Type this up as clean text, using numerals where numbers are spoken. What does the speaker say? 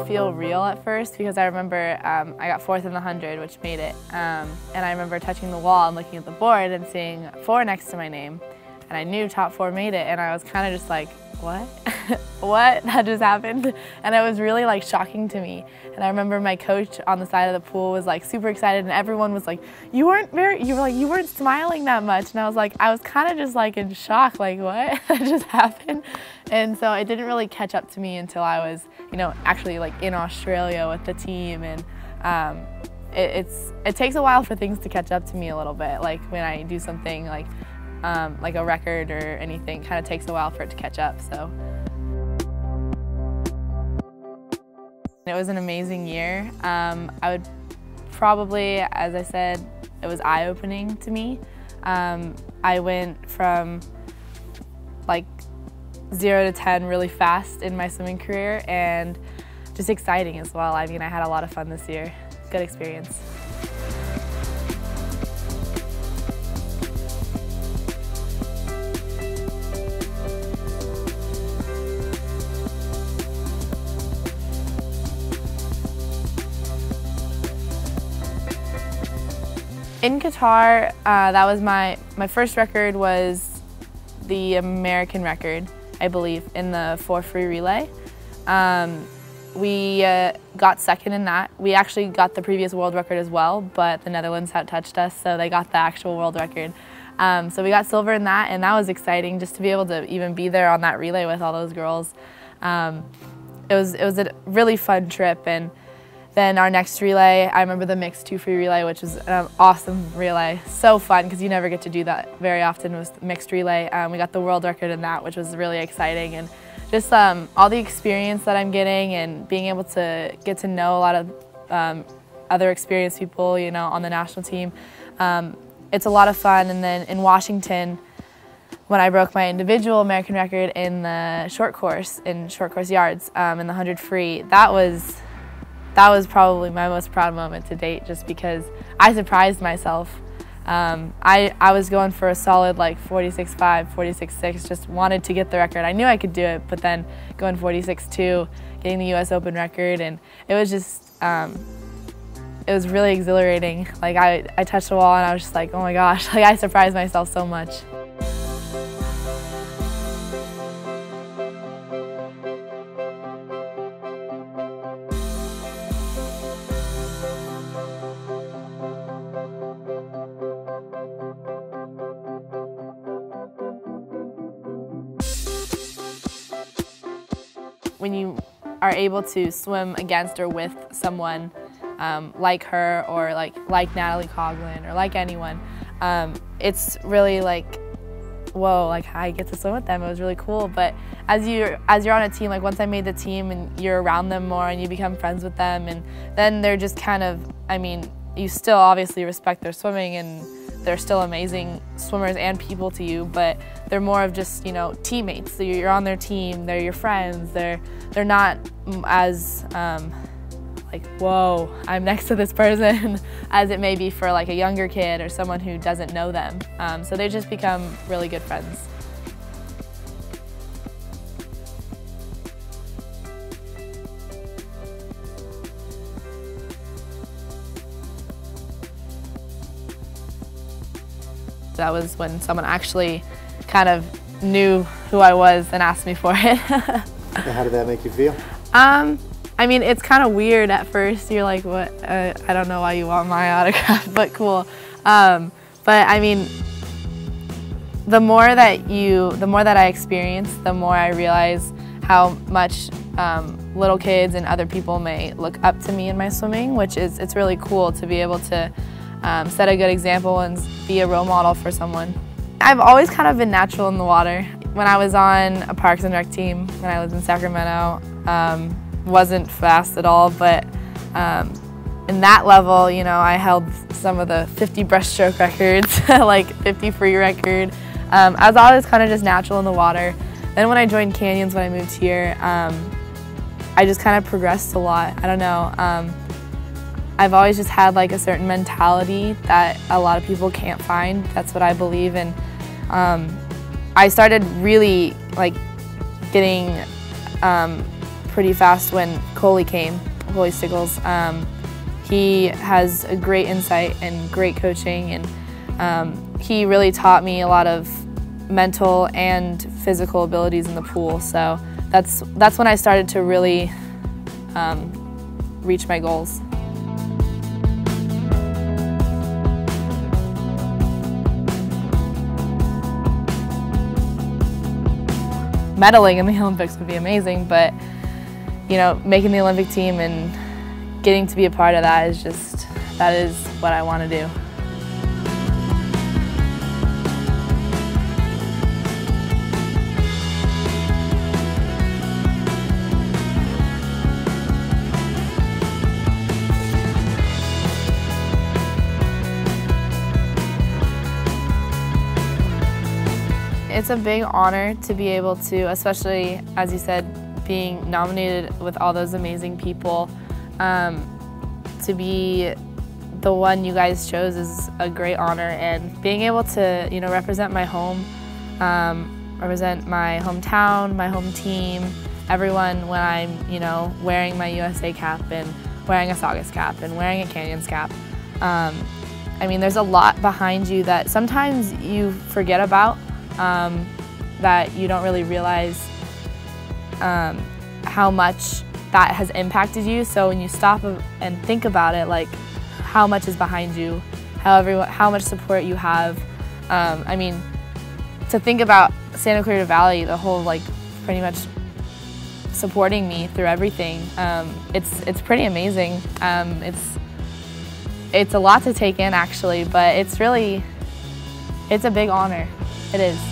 feel real at first because I remember I got 4th in the 100, which made it. And I remember touching the wall and looking at the board and seeing 4 next to my name. And I knew top 4 made it, and I was kind of just like, what? What? That just happened? And it was really like shocking to me. And I remember my coach on the side of the pool was like super excited, and everyone was like, you weren't smiling that much. And I was kind of just like in shock, like what? That just happened? And so it didn't really catch up to me until I was, actually like in Australia with the team. And it takes a while for things to catch up to me a little bit. Like when I do something like a record or anything, kind of takes a while for it to catch up. So it was an amazing year. I would probably, as I said, it was eye-opening to me. I went from like 0 to 10 really fast in my swimming career, and just exciting as well. I mean, I had a lot of fun this year. Good experience. In Qatar, that was my first record was the American record, I believe, in the 4 free relay. We got 2nd in that. We actually got the previous world record as well, but the Netherlands outtouched us, so they got the actual world record. So we got silver in that, and that was exciting just to be able to even be there on that relay with all those girls. It was a really fun trip. And then our next relay, I remember the mixed 2 free relay, which was an awesome relay. So fun, because you never get to do that very often with mixed relay. We got the world record in that, which was really exciting. And just all the experience that I'm getting and being able to get to know a lot of other experienced people, on the national team. It's a lot of fun. And then in Washington, when I broke my individual American record in the short course yards, in the 100 free, that was probably my most proud moment to date, just because I surprised myself. I was going for a solid like 46.5, 46.6, just wanted to get the record. I knew I could do it, but then going 46.2, getting the US Open record, and it was just, it was really exhilarating. Like I touched the wall and I was just like, oh my gosh, like I surprised myself so much. When you are able to swim against or with someone like her, or like Natalie Coughlin, or like anyone, it's really like, whoa, like I get to swim with them. It was really cool. But as you're on a team, like once I made the team and you're around them more and you become friends with them, and then they're just kind of, I mean, you still obviously respect their swimming and they're still amazing swimmers and people to you, but they're more of just, teammates. So you're on their team, they're your friends, they're not as like, whoa, I'm next to this person, as it may be for like a younger kid or someone who doesn't know them. So they just become really good friends. That was when someone actually kind of knew who I was and asked me for it. How did that make you feel? I mean, it's kind of weird at first. You're like, what? I don't know why you want my autograph, but cool. But I mean, the more that I experience, the more I realize how much little kids and other people may look up to me in my swimming, it's really cool to be able to set a good example and be a role model for someone. I've always kind of been natural in the water. When I was on a Parks and Rec team, when I lived in Sacramento, wasn't fast at all, but in that level, I held some of the 50 breaststroke records, like 50 free record. I was always kind of just natural in the water. Then when I joined Canyons, when I moved here, I just kind of progressed a lot. I don't know. I've always just had like a certain mentality that a lot of people can't find. That's what I believe. And I started really like getting pretty fast when Coley came, Coley Stickles. He has a great insight and great coaching, and he really taught me a lot of mental and physical abilities in the pool. So that's when I started to really reach my goals. Medaling in the Olympics would be amazing, but you know, making the Olympic team and getting to be a part of that is what I want to do. It's a big honor to be able to, especially as you said, being nominated with all those amazing people. To be the one you guys chose is a great honor, and being able to, you know, represent my home, represent my hometown, my home team, everyone when I'm, you know, wearing my USA cap and wearing a Saugus cap and wearing a Canyons cap. I mean, there's a lot behind you that sometimes you forget about, that you don't really realize how much that has impacted you. So when you stop and think about it, like how much is behind you, how much support you have. I mean, to think about Santa Clarita Valley, the whole, like, pretty much supporting me through everything, it's pretty amazing. It's a lot to take in, actually, but it's a big honor. It is.